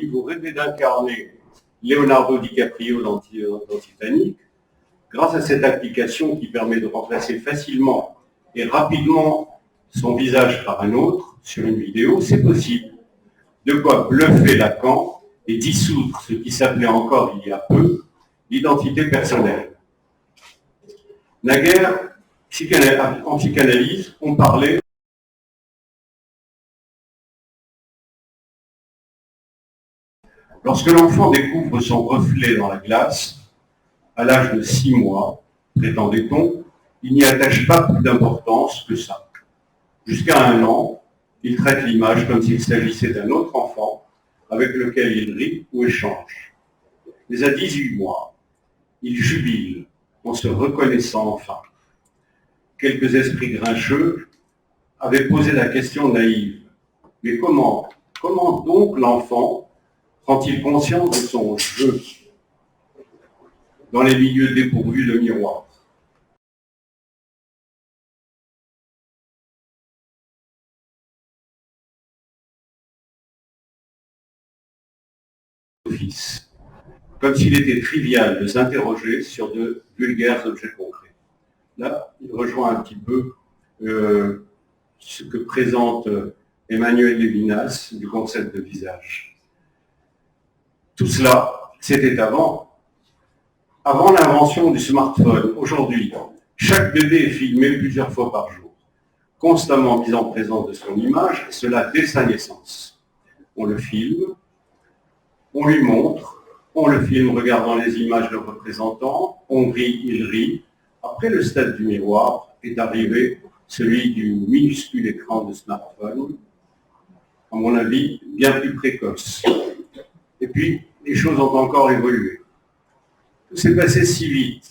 vous rêvez d'incarner Leonardo DiCaprio dans Titanic, grâce à cette application qui permet de remplacer facilement et rapidement son visage par un autre sur une vidéo, c'est possible. De quoi bluffer Lacan et dissoudre ce qui s'appelait encore il y a peu l'identité personnelle. Naguère, en psychanalyse, on parlait lorsque l'enfant découvre son reflet dans la glace, à l'âge de 6 mois, prétendait-on, il n'y attache pas plus d'importance que ça. Jusqu'à 1 an, il traite l'image comme s'il s'agissait d'un autre enfant avec lequel il rit ou échange. Mais à 18 mois, il jubile en se reconnaissant enfin. Quelques esprits grincheux avaient posé la question naïve. Mais comment donc l'enfant prend-il conscience de son jeu dans les milieux dépourvus de miroirs? Comme s'il était trivial de s'interroger sur de vulgaires objets concrets. Là, il rejoint un petit peu ce que présente Emmanuel Levinas du concept de visage. Tout cela, c'était avant l'invention du smartphone. Aujourd'hui, chaque bébé est filmé plusieurs fois par jour, constamment mis en présence de son image, et cela dès sa naissance. On le filme, on lui montre, on le filme regardant les images le représentant, on rit, il rit. Après, le stade du miroir est arrivé, celui du minuscule écran de smartphone, à mon avis, bien plus précoce. Et puis, les choses ont encore évolué. Tout s'est passé si vite.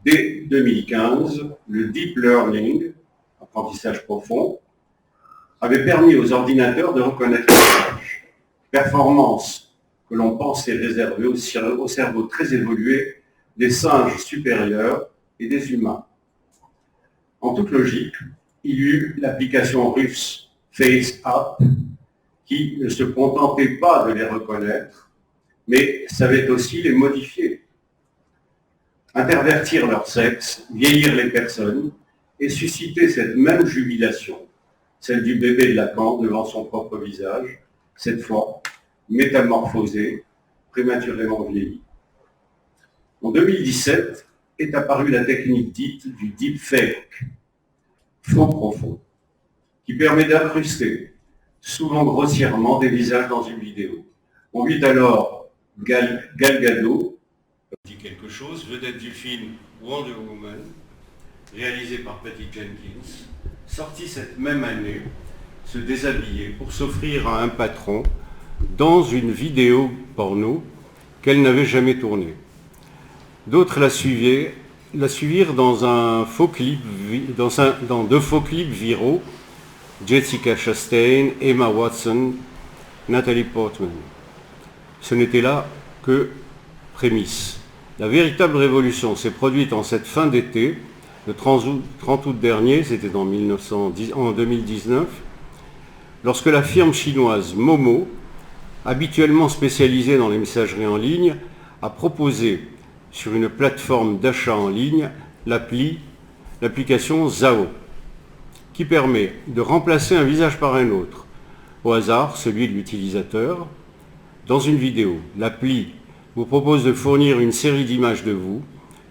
Dès 2015, le deep learning, apprentissage profond, avait permis aux ordinateurs de reconnaître l'image. Performance que l'on pensait réservée au cerveau très évolué des singes supérieurs et des humains. En toute logique, il y eut l'application russe FaceApp qui ne se contentait pas de les reconnaître, mais savait aussi les modifier, intervertir leur sexe, vieillir les personnes et susciter cette même jubilation, celle du bébé de Lacan devant son propre visage, cette fois métamorphosé, prématurément vieilli. En 2017 est apparue la technique dite du deepfake, faux profond, qui permet d'incruster, souvent grossièrement, des visages dans une vidéo. On vit alors Gal Gadot, dit quelque chose, vedette du film Wonder Woman, réalisé par Patty Jenkins, sorti cette même année, se déshabiller pour s'offrir à un patron dans une vidéo porno qu'elle n'avait jamais tournée. D'autres la suivirent dans deux faux clips viraux, Jessica Chastain, Emma Watson, Natalie Portman. Ce n'était là que prémisse. La véritable révolution s'est produite en cette fin d'été, le 30 août dernier, c'était en 2019, lorsque la firme chinoise Momo, habituellement spécialisée dans les messageries en ligne, a proposé sur une plateforme d'achat en ligne l'application Zao, qui permet de remplacer un visage par un autre, au hasard celui de l'utilisateur, dans une vidéo. L'appli vous propose de fournir une série d'images de vous,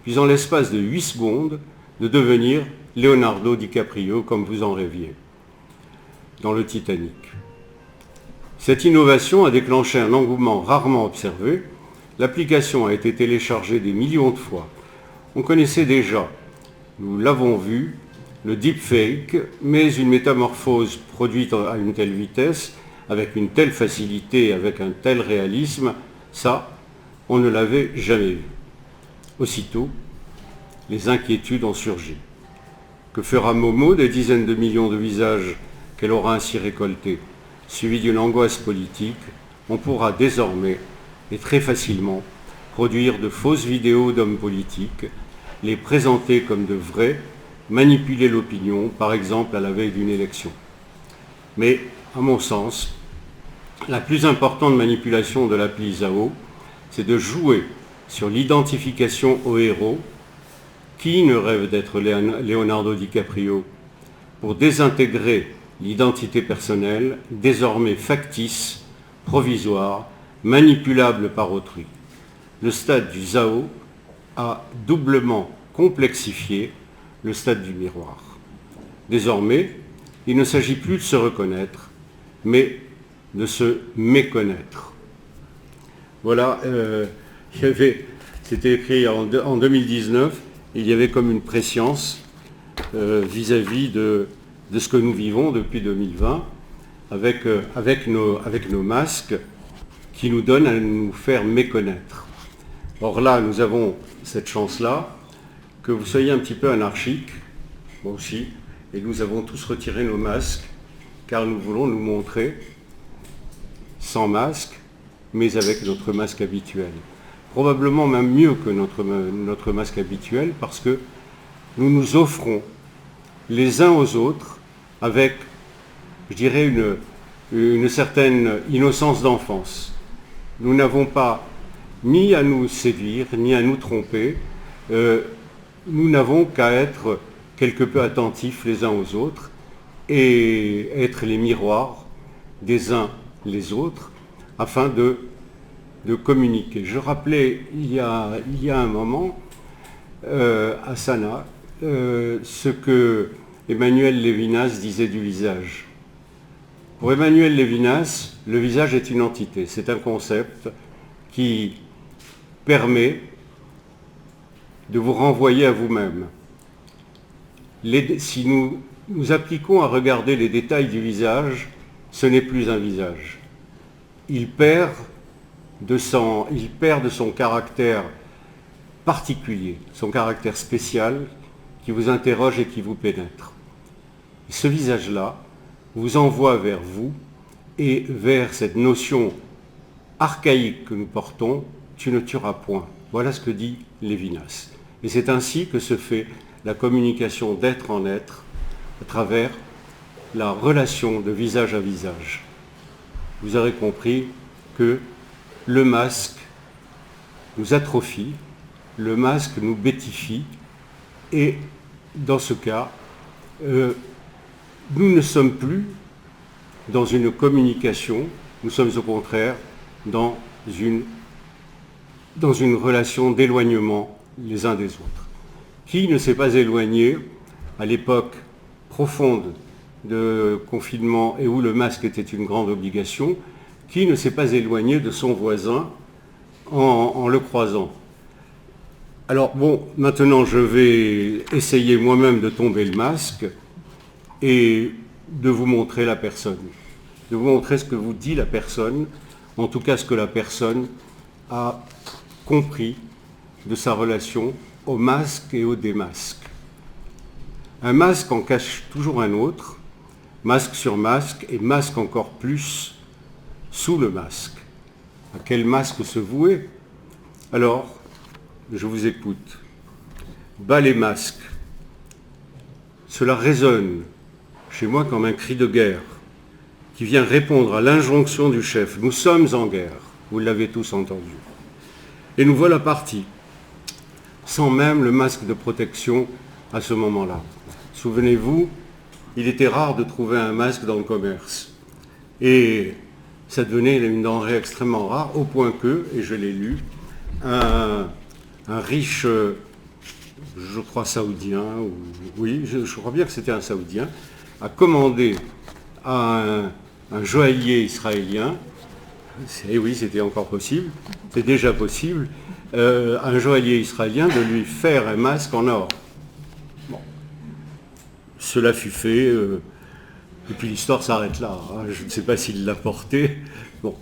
puis en l'espace de 8 secondes, de devenir Leonardo DiCaprio comme vous en rêviez, dans le Titanic. Cette innovation a déclenché un engouement rarement observé. L'application a été téléchargée des millions de fois. On connaissait déjà, nous l'avons vu, le deepfake, mais une métamorphose produite à une telle vitesse, avec une telle facilité, avec un tel réalisme, ça, on ne l'avait jamais vu. Aussitôt, les inquiétudes ont surgi. Que fera Momo des dizaines de millions de visages qu'elle aura ainsi récoltés? Suivi d'une angoisse politique, on pourra désormais et très facilement produire de fausses vidéos d'hommes politiques, les présenter comme de vrais, manipuler l'opinion, par exemple à la veille d'une élection. Mais, à mon sens, la plus importante manipulation de l'appli Zao, c'est de jouer sur l'identification au héros. Qui ne rêve d'être Leonardo DiCaprio, pour désintégrer l'identité personnelle, désormais factice, provisoire, manipulable par autrui. Le stade du Zao a doublement complexifié le stade du miroir. Désormais, il ne s'agit plus de se reconnaître, mais de se méconnaître. Voilà, c'était écrit en 2019, il y avait comme une prescience vis-à-vis de ce que nous vivons depuis 2020, avec nos masques qui nous donnent à nous faire méconnaître. Or là, nous avons cette chance-là, que vous soyez un petit peu anarchique, moi aussi, et nous avons tous retiré nos masques, car nous voulons nous montrer sans masque, mais avec notre masque habituel. Probablement même mieux que notre masque habituel, parce que nous nous offrons les uns aux autres avec, je dirais, une certaine innocence d'enfance. Nous n'avons pas ni à nous séduire, ni à nous tromper. Nous n'avons qu'à être quelque peu attentifs les uns aux autres et être les miroirs des uns les autres afin de communiquer. Je rappelais il y a un moment à Sana ce que Emmanuel Levinas disait du visage. Pour Emmanuel Levinas, le visage est une entité, c'est un concept qui permet de vous renvoyer à vous-même. Si nous appliquons à regarder les détails du visage, ce n'est plus un visage. Il perd de son caractère particulier, son caractère spécial qui vous interroge et qui vous pénètre. Ce visage-là vous envoie vers vous et vers cette notion archaïque que nous portons, tu ne tueras point. Voilà ce que dit Lévinas. Et c'est ainsi que se fait la communication d'être en être à travers la relation de visage à visage. Vous aurez compris que le masque nous atrophie, le masque nous bêtifie, et dans ce cas, nous ne sommes plus dans une communication, nous sommes au contraire dans une relation d'éloignement les uns des autres. Qui ne s'est pas éloigné à l'époque profonde de confinement et où le masque était une grande obligation, qui ne s'est pas éloigné de son voisin en le croisant? Alors bon, maintenant je vais essayer moi-même de tomber le masque et de vous montrer la personne, de vous montrer ce que vous dit la personne, en tout cas ce que la personne a compris de sa relation au masque et au démasque. Un masque en cache toujours un autre, masque sur masque et masque encore plus sous le masque. À quel masque se vouer? Alors, je vous écoute. Bas les masques. Cela résonne chez moi comme un cri de guerre qui vient répondre à l'injonction du chef. Nous sommes en guerre, vous l'avez tous entendu. Et nous voilà partis, sans même le masque de protection à ce moment-là. Souvenez-vous, il était rare de trouver un masque dans le commerce. Et ça devenait une denrée extrêmement rare, au point que, et je l'ai lu, un riche, je crois saoudien, oui, je crois bien que c'était un saoudien, a commandé à un joaillier israélien, et oui, c'était encore possible, c'est déjà possible, un joaillier israélien de lui faire un masque en or. Bon. Cela fut fait, et puis l'histoire s'arrête là. Hein. Je ne sais pas s'il l'a porté. Bon.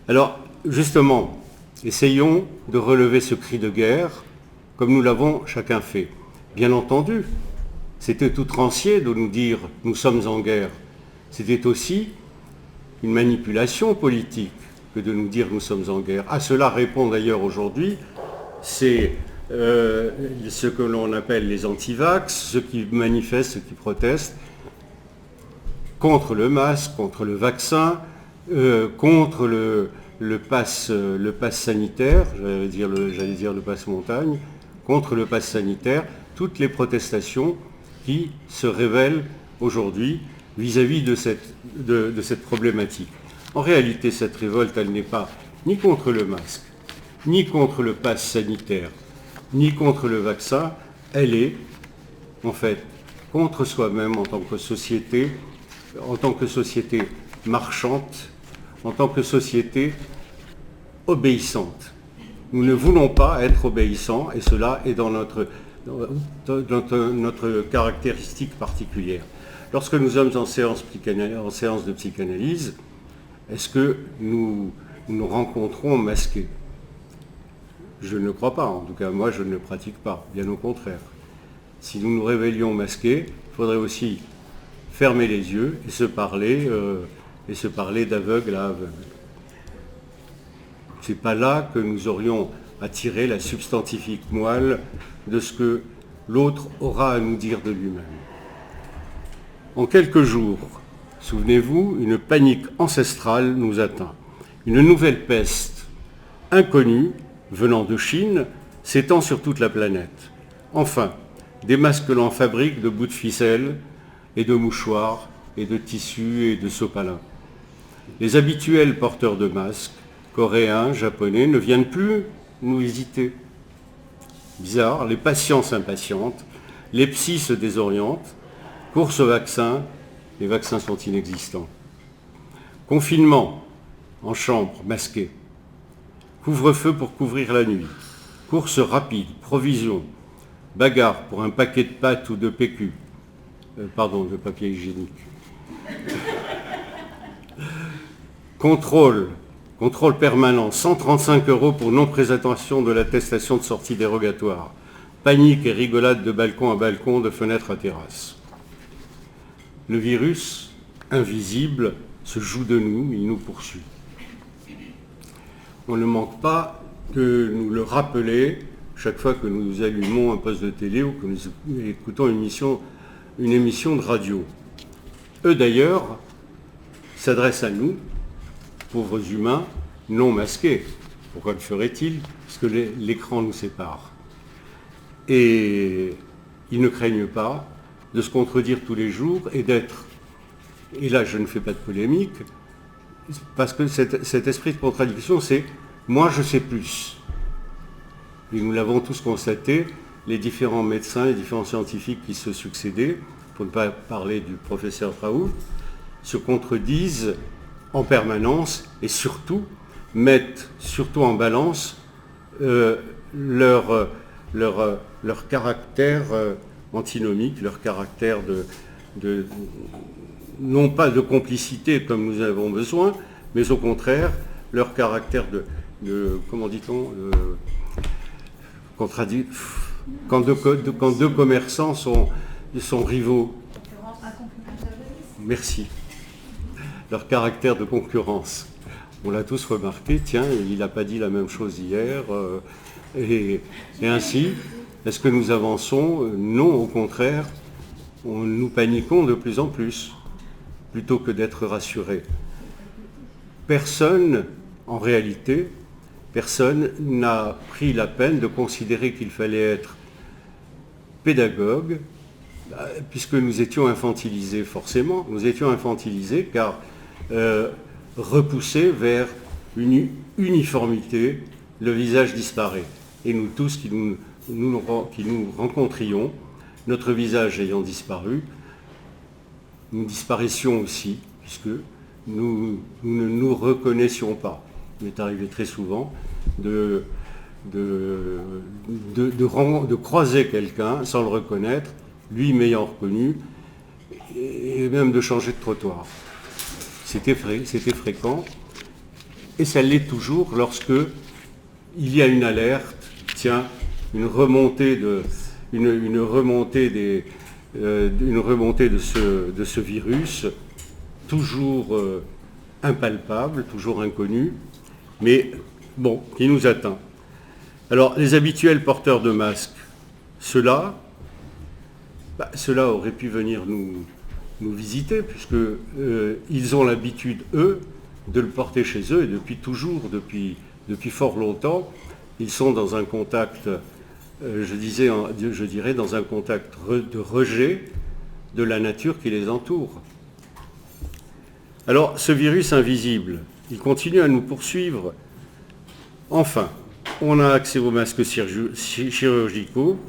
Alors, justement, essayons de relever ce cri de guerre, comme nous l'avons chacun fait. Bien entendu, c'était outrancier de nous dire « nous sommes en guerre ». C'était aussi une manipulation politique que de nous dire « nous sommes en guerre ». À cela répond d'ailleurs aujourd'hui, c'est ce que l'on appelle les antivax, ceux qui manifestent, ceux qui protestent contre le masque, contre le vaccin, contre le pass sanitaire, j'allais dire le pass montagne, contre le pass sanitaire, toutes les protestations qui se révèlent aujourd'hui vis-à-vis de cette problématique. En réalité, cette révolte, elle n'est pas ni contre le masque, ni contre le pass sanitaire, ni contre le vaccin, elle est, en fait, contre soi-même en tant que société marchante, en tant que société obéissante. Nous ne voulons pas être obéissants, et cela est dans notre caractéristique particulière. Lorsque nous sommes en séance de psychanalyse, est-ce que nous nous rencontrons masqués? Je ne crois pas, en tout cas moi je ne le pratique pas, bien au contraire. Si nous nous réveillions masqués, il faudrait aussi fermer les yeux et se parler d'aveugle à aveugle. Ce n'est pas là que nous aurions à tirer la substantifique moelle de ce que l'autre aura à nous dire de lui-même. En quelques jours, souvenez-vous, une panique ancestrale nous atteint. Une nouvelle peste inconnue, venant de Chine, s'étend sur toute la planète. Enfin, des masques que l'on fabrique de bouts de ficelle et de mouchoirs et de tissus et de sopalins. Les habituels porteurs de masques, coréens, japonais, ne viennent plus nous visiter. Bizarre, les patients s'impatientent, les psys se désorientent, course au vaccin, les vaccins sont inexistants. Confinement, en chambre, masqué. Couvre-feu pour couvrir la nuit. Course rapide, provision. Bagarre pour un paquet de pâtes ou de PQ. De papier hygiénique. Contrôle permanent, 135 € pour non-présentation de l'attestation de sortie dérogatoire. Panique et rigolade de balcon à balcon, de fenêtre à terrasse. Le virus, invisible, se joue de nous, il nous poursuit. On ne manque pas de nous le rappeler chaque fois que nous allumons un poste de télé ou que nous écoutons une émission de radio. Eux d'ailleurs s'adressent à nous, pauvres humains non masqués. Pourquoi le ferait-il? Parce que l'écran nous sépare. Et ils ne craignent pas de se contredire tous les jours et d'être, et là je ne fais pas de polémique, parce que cet esprit de contradiction, c'est « moi je sais plus ». Et nous l'avons tous constaté, les différents médecins, les différents scientifiques qui se succédaient, pour ne pas parler du professeur Raoult, se contredisent en permanence et surtout mettent en balance leur caractère antinomique, leur caractère non pas de complicité comme nous avons besoin, mais au contraire leur caractère comment dit-on, quand deux commerçants sont rivaux. Merci. Leur caractère de concurrence. On l'a tous remarqué, tiens, il n'a pas dit la même chose hier, et ainsi, est-ce que nous avançons? Non, au contraire, nous paniquons de plus en plus, plutôt que d'être rassurés. Personne, en réalité, n'a pris la peine de considérer qu'il fallait être pédagogue, puisque nous étions infantilisés, forcément. Nous étions infantilisés car repoussés vers une uniformité, le visage disparaît. Et nous tous qui nous rencontrions, notre visage ayant disparu, nous disparaissions aussi, puisque nous ne nous reconnaissions pas. Il m'est arrivé très souvent de croiser quelqu'un sans le reconnaître, lui m'ayant reconnu, et même de changer de trottoir. C'était fréquent, et ça l'est toujours lorsque il y a une alerte, tiens, une remontée de ce virus, toujours impalpable, toujours inconnu, mais bon, qui nous atteint. Alors, les habituels porteurs de masques, ceux-là auraient pu venir nous visiter, puisqu'ils ont l'habitude, eux, de le porter chez eux, et depuis toujours, depuis fort longtemps, ils sont dans un contact, je dirais, dans un contact de rejet de la nature qui les entoure. Alors, ce virus invisible, il continue à nous poursuivre. Enfin, on a accès aux masques chirurgicaux,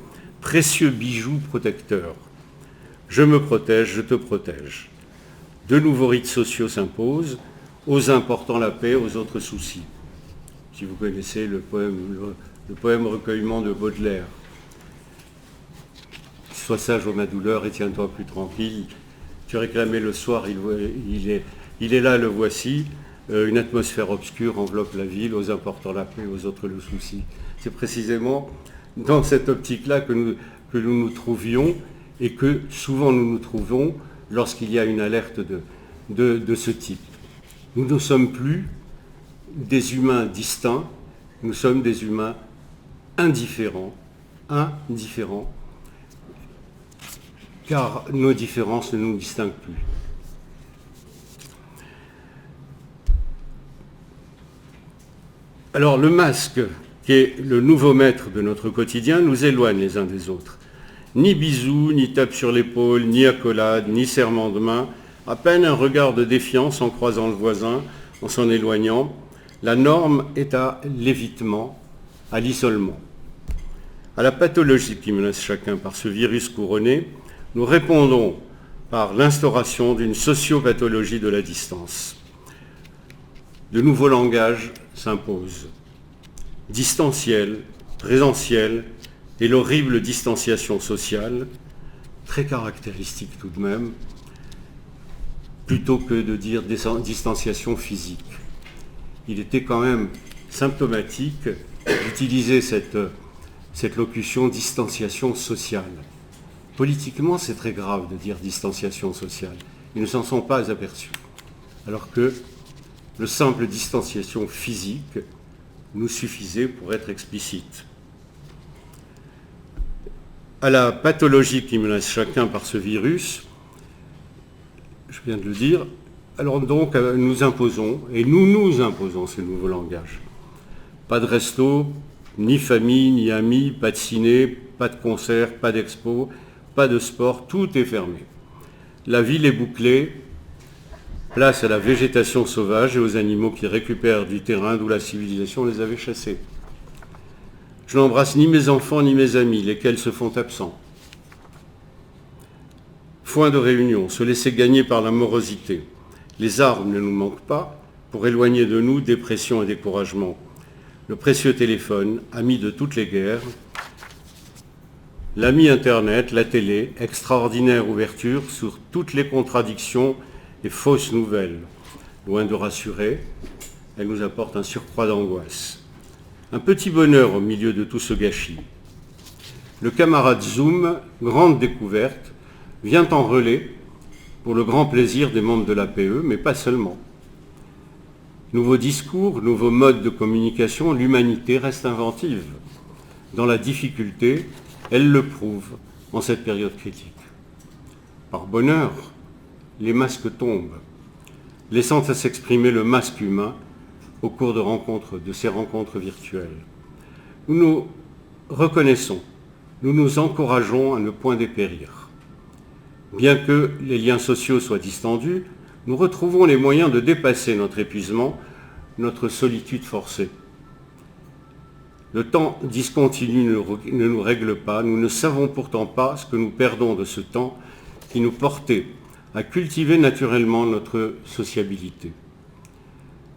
précieux bijoux protecteurs. Je me protège, je te protège. De nouveaux rites sociaux s'imposent, aux uns portant la paix, aux autres soucis. Si vous connaissez le poème Recueillement de Baudelaire. Sois sage ô ma douleur et tiens-toi plus tranquille. Tu réclamais le soir, il est là, le voici. Une atmosphère obscure enveloppe la ville, aux uns portant la paix, aux autres le souci. C'est précisément dans cette optique-là que nous nous trouvions et que souvent nous nous trouvons lorsqu'il y a une alerte de ce type. Nous ne sommes plus des humains distincts, nous sommes des humains indifférents, car nos différences ne nous distinguent plus. Alors le masque, qui est le nouveau maître de notre quotidien, nous éloigne les uns des autres. Ni bisous, ni tape sur l'épaule, ni accolade, ni serrement de main, à peine un regard de défiance en croisant le voisin, en s'en éloignant. La norme est à l'évitement, à l'isolement. À la pathologie qui menace chacun par ce virus couronné, nous répondons par l'instauration d'une sociopathologie de la distance. De nouveaux langages s'imposent. Distanciel, présentiel et l'horrible distanciation sociale, très caractéristique tout de même, plutôt que de dire distanciation physique. Il était quand même symptomatique d'utiliser cette locution distanciation sociale. Politiquement, c'est très grave de dire distanciation sociale. Ils ne s'en sont pas aperçus. Alors que le simple distanciation physique nous suffisait pour être explicite. À la pathologie qui menace chacun par ce virus, je viens de le dire, alors donc nous imposons, et nous imposons ce nouveau langage. Pas de resto, ni famille, ni amis, pas de ciné, pas de concert, pas d'expo, pas de sport, tout est fermé. La ville est bouclée, place à la végétation sauvage et aux animaux qui récupèrent du terrain d'où la civilisation les avait chassés. Je n'embrasse ni mes enfants ni mes amis, lesquels se font absents. Foin de réunion, se laisser gagner par la morosité. Les armes ne nous manquent pas pour éloigner de nous dépression et découragement. Le précieux téléphone, ami de toutes les guerres, l'ami Internet, la télé, extraordinaire ouverture sur toutes les contradictions et fausses nouvelles. Loin de rassurer, elle nous apporte un surcroît d'angoisse. Un petit bonheur au milieu de tout ce gâchis. Le camarade Zoom, grande découverte, vient en relais pour le grand plaisir des membres de l'APE, mais pas seulement. Nouveaux discours, nouveaux modes de communication, l'humanité reste inventive. Dans la difficulté, elle le prouve en cette période critique. Par bonheur, les masques tombent, laissant à s'exprimer le masque humain au cours de ces rencontres virtuelles. Nous nous reconnaissons, nous nous encourageons à ne point dépérir. Bien que les liens sociaux soient distendus, nous retrouvons les moyens de dépasser notre épuisement, notre solitude forcée. Le temps discontinu ne nous règle pas, nous ne savons pourtant pas ce que nous perdons de ce temps qui nous portait à cultiver naturellement notre sociabilité.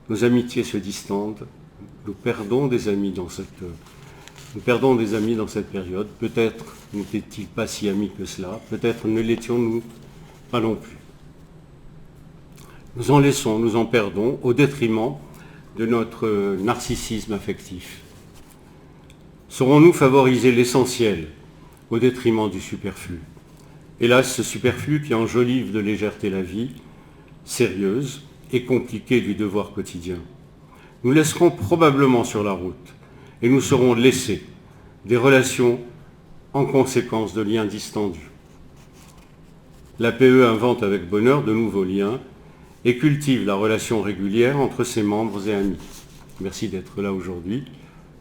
Nos amitiés se distendent, nous perdons des amis dans cette période. Peut-être n'étaient-ils pas si amis que cela, peut-être ne l'étions-nous pas non plus. Nous en laissons, nous en perdons, au détriment de notre narcissisme affectif. Saurons-nous favoriser l'essentiel au détriment du superflu? Hélas, ce superflu qui enjolive de légèreté la vie, sérieuse et compliquée du devoir quotidien. Nous laisserons probablement sur la route et nous serons laissés des relations en conséquence de liens distendus. L'APE invente avec bonheur de nouveaux liens et cultive la relation régulière entre ses membres et amis. Merci d'être là aujourd'hui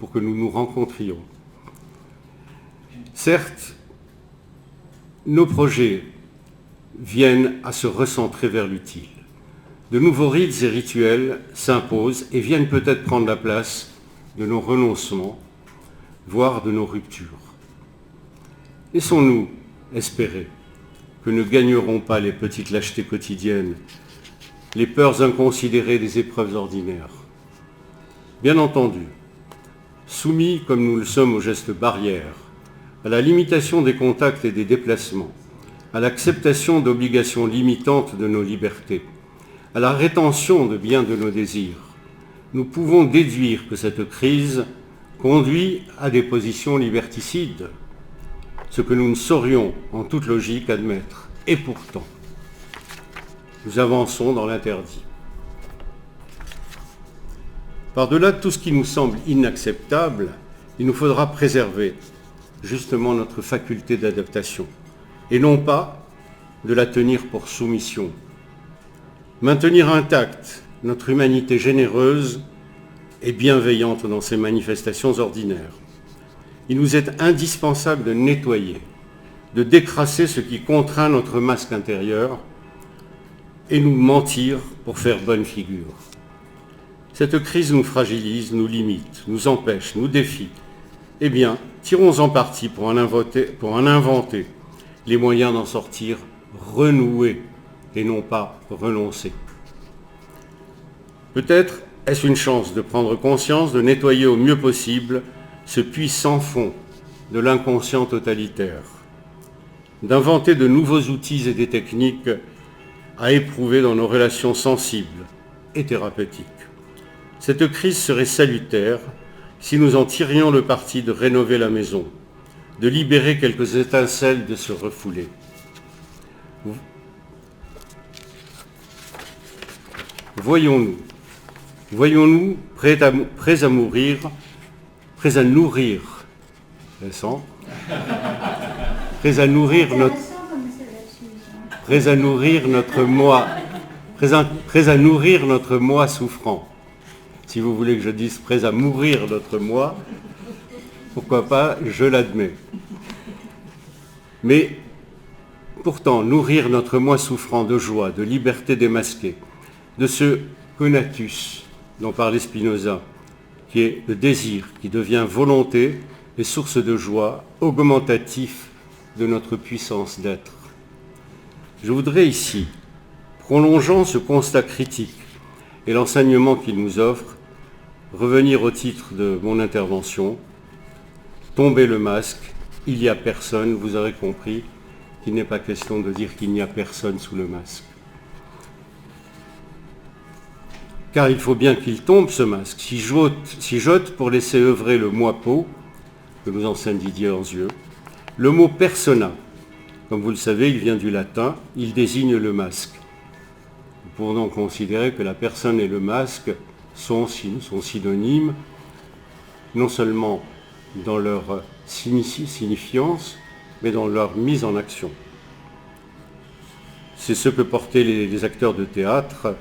pour que nous nous rencontrions. Certes, nos projets viennent à se recentrer vers l'utile. De nouveaux rites et rituels s'imposent et viennent peut-être prendre la place de nos renoncements, voire de nos ruptures. Laissons-nous espérer que ne gagneront pas les petites lâchetés quotidiennes, les peurs inconsidérées des épreuves ordinaires. Bien entendu, soumis comme nous le sommes aux gestes barrières, à la limitation des contacts et des déplacements, à l'acceptation d'obligations limitantes de nos libertés, à la rétention de bien de nos désirs, nous pouvons déduire que cette crise conduit à des positions liberticides, ce que nous ne saurions en toute logique admettre. Et pourtant, nous avançons dans l'interdit. Par-delà tout ce qui nous semble inacceptable, il nous faudra préserver justement notre faculté d'adaptation, et non pas de la tenir pour soumission. Maintenir intacte notre humanité généreuse et bienveillante dans ses manifestations ordinaires. Il nous est indispensable de nettoyer, de décrasser ce qui contraint notre masque intérieur et nous mentir pour faire bonne figure. Cette crise nous fragilise, nous limite, nous empêche, nous défie. Eh bien, tirons en parti pour en inventer les moyens d'en sortir renoués et non pas renoncer. Peut-être est-ce une chance de prendre conscience, de nettoyer au mieux possible ce puits sans fond de l'inconscient totalitaire, d'inventer de nouveaux outils et des techniques à éprouver dans nos relations sensibles et thérapeutiques. Cette crise serait salutaire si nous en tirions le parti de rénover la maison, de libérer quelques étincelles de ce refoulé. Voyons-nous prêts à nourrir notre moi souffrant. Si vous voulez que je dise prêts à mourir notre moi, pourquoi pas, je l'admets. Mais pourtant, nourrir notre moi souffrant de joie, de liberté démasquée, de ce conatus dont parlait Spinoza, qui est le désir, qui devient volonté et source de joie, augmentatif de notre puissance d'être. Je voudrais ici, prolongeant ce constat critique et l'enseignement qu'il nous offre, revenir au titre de mon intervention, tomber le masque, il n'y a personne, vous aurez compris qu'il n'est pas question de dire qu'il n'y a personne sous le masque. Car il faut bien qu'il tombe ce masque, si j'ôte pour laisser œuvrer le moi peau, que nous enseigne Didier Anzieux, le mot persona, comme vous le savez, il vient du latin, il désigne le masque. Nous pouvons donc considérer que la personne et le masque sont synonymes, non seulement dans leur signifiance, mais dans leur mise en action. C'est ce que portaient les acteurs de théâtre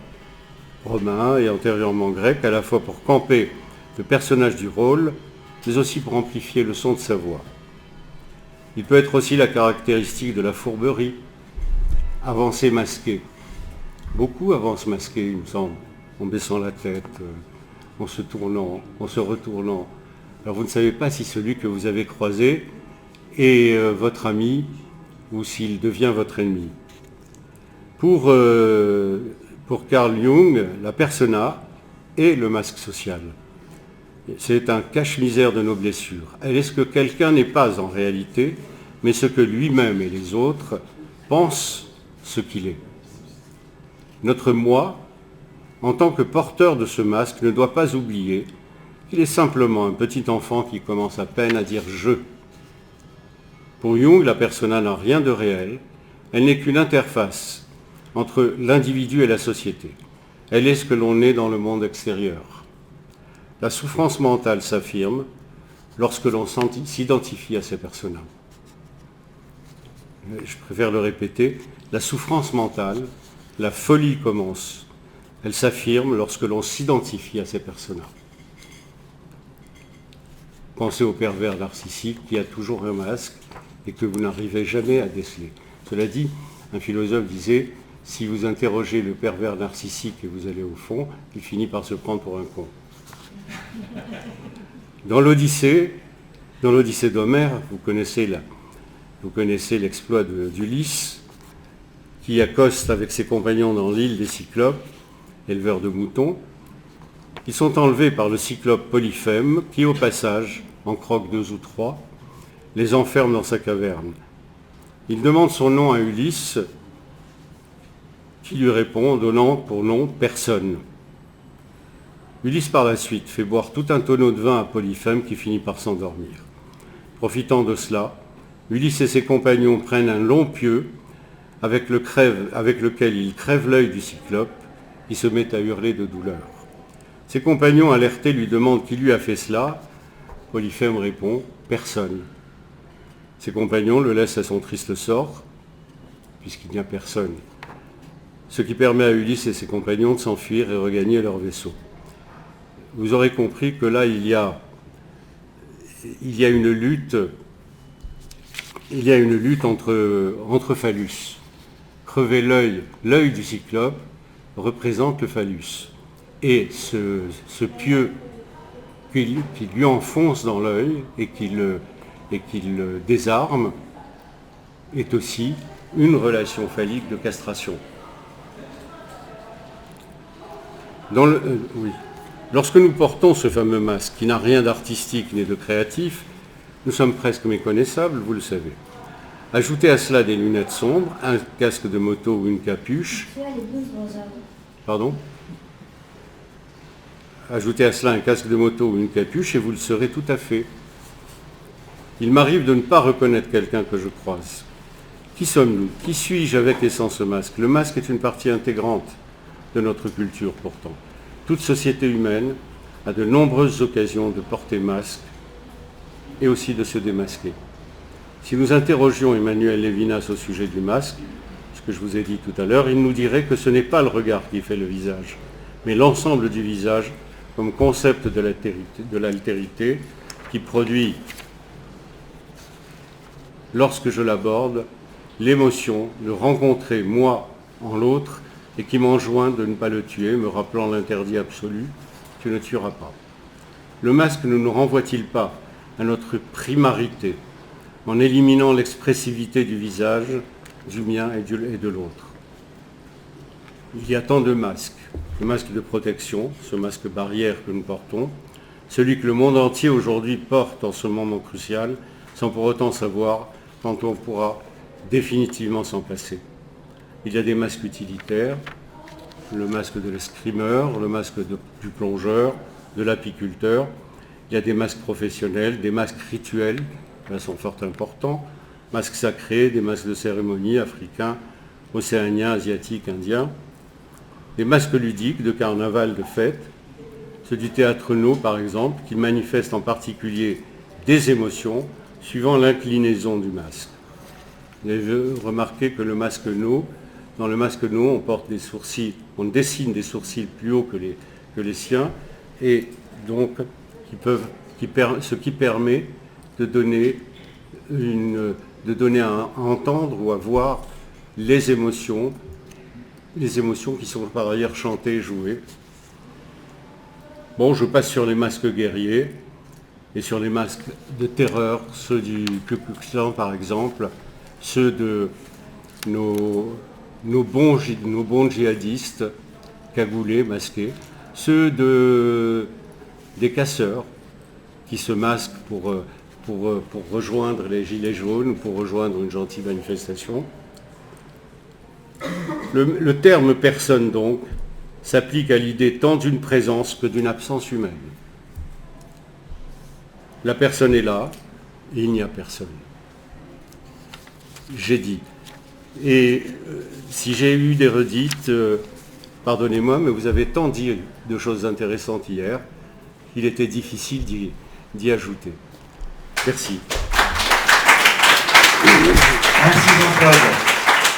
romains et antérieurement grecs, à la fois pour camper le personnage du rôle, mais aussi pour amplifier le son de sa voix. Il peut être aussi la caractéristique de la fourberie, avancer masqué. Beaucoup avancent masqués, il me semble, en baissant la tête, en se tournant, en se retournant. Alors vous ne savez pas si celui que vous avez croisé est votre ami ou s'il devient votre ennemi. Pour Carl Jung, la persona est le masque social. C'est un cache-misère de nos blessures. Elle est ce que quelqu'un n'est pas en réalité, mais ce que lui-même et les autres pensent ce qu'il est. Notre moi, en tant que porteur de ce masque, ne doit pas oublier qu'il est simplement un petit enfant qui commence à peine à dire « je ». Pour Jung, la persona n'a rien de réel, elle n'est qu'une interface entre l'individu et la société. Elle est ce que l'on est dans le monde extérieur. La souffrance mentale s'affirme lorsque l'on s'identifie à ces personnages. Je préfère le répéter, la souffrance mentale, la folie commence Elle s'affirme lorsque l'on s'identifie à ces personnages. Pensez au pervers narcissique qui a toujours un masque et que vous n'arrivez jamais à déceler. Cela dit, un philosophe disait, si vous interrogez le pervers narcissique et vous allez au fond, il finit par se prendre pour un con. Dans l'Odyssée d'Homère, vous connaissez l'exploit d'Ulysse, qui accoste avec ses compagnons dans l'île des Cyclopes, éleveurs de moutons. Ils sont enlevés par le cyclope Polyphème, qui au passage en croque 2 ou 3, les enferme dans sa caverne. Il demande son nom à Ulysse, qui lui répond, donnant pour nom personne. Ulysse par la suite fait boire tout un tonneau de vin à Polyphème qui finit par s'endormir. Profitant de cela, Ulysse et ses compagnons prennent un long pieu avec lequel ils crèvent l'œil du cyclope, qui se met à hurler de douleur. Ses compagnons alertés lui demandent qui lui a fait cela. Polyphème répond « Personne ». Ses compagnons le laissent à son triste sort, puisqu'il n'y a personne, ce qui permet à Ulysse et ses compagnons de s'enfuir et regagner leur vaisseau. Vous aurez compris que là, il y a une lutte entre phallus. Crever l'œil du cyclope représente le phallus. Et ce pieu qui lui enfonce dans l'œil et qui le désarme est aussi une relation phallique de castration. Oui. Lorsque nous portons ce fameux masque qui n'a rien d'artistique ni de créatif, nous sommes presque méconnaissables, vous le savez. Ajoutez à cela des lunettes sombres, un casque de moto ou une capuche. Pardon ? Ajoutez à cela un casque de moto ou une capuche et vous le serez tout à fait. Il m'arrive de ne pas reconnaître quelqu'un que je croise. Qui sommes-nous ? Qui suis-je avec et sans ce masque ? Le masque est une partie intégrante de notre culture pourtant. Toute société humaine a de nombreuses occasions de porter masque et aussi de se démasquer. Si nous interrogions Emmanuel Levinas au sujet du masque, ce que je vous ai dit tout à l'heure, il nous dirait que ce n'est pas le regard qui fait le visage, mais l'ensemble du visage comme concept de l'altérité qui produit, lorsque je l'aborde, l'émotion de rencontrer moi en l'autre et qui m'enjoint de ne pas le tuer, me rappelant l'interdit absolu, tu ne tueras pas. Le masque ne nous renvoie-t-il pas à notre primarité, en éliminant l'expressivité du visage, du mien et de l'autre? Il y a tant de masques. Le masque de protection, ce masque barrière que nous portons, celui que le monde entier aujourd'hui porte en ce moment crucial, sans pour autant savoir quand on pourra définitivement s'en passer. Il y a des masques utilitaires, le masque de l'escrimeur, le masque du plongeur, de l'apiculteur. Il y a des masques professionnels, des masques rituels, là sont fort importants, masques sacrés, des masques de cérémonie africains, océaniens, asiatiques, indiens, des masques ludiques, de carnaval, de fête, ceux du théâtre No par exemple, qui manifestent en particulier des émotions suivant l'inclinaison du masque. Vous avez remarqué que dans le masque No, on porte des sourcils, on dessine des sourcils plus hauts que les siens, et donc ce qui permet de donner à entendre ou à voir les émotions qui sont par ailleurs chantées et jouées. Bon, je passe sur les masques guerriers et sur les masques de terreur, ceux du Ku Klux Klan par exemple, ceux de nos bons djihadistes cagoulés, masqués, ceux des casseurs qui se masquent pour rejoindre les gilets jaunes ou pour rejoindre une gentille manifestation. Le terme « personne » donc s'applique à l'idée tant d'une présence que d'une absence humaine. La personne est là et il n'y a personne. J'ai dit. Et si j'ai eu des redites, pardonnez-moi, mais vous avez tant dit de choses intéressantes hier qu'il était difficile d'y ajouter. Merci. Merci Jean-Claude.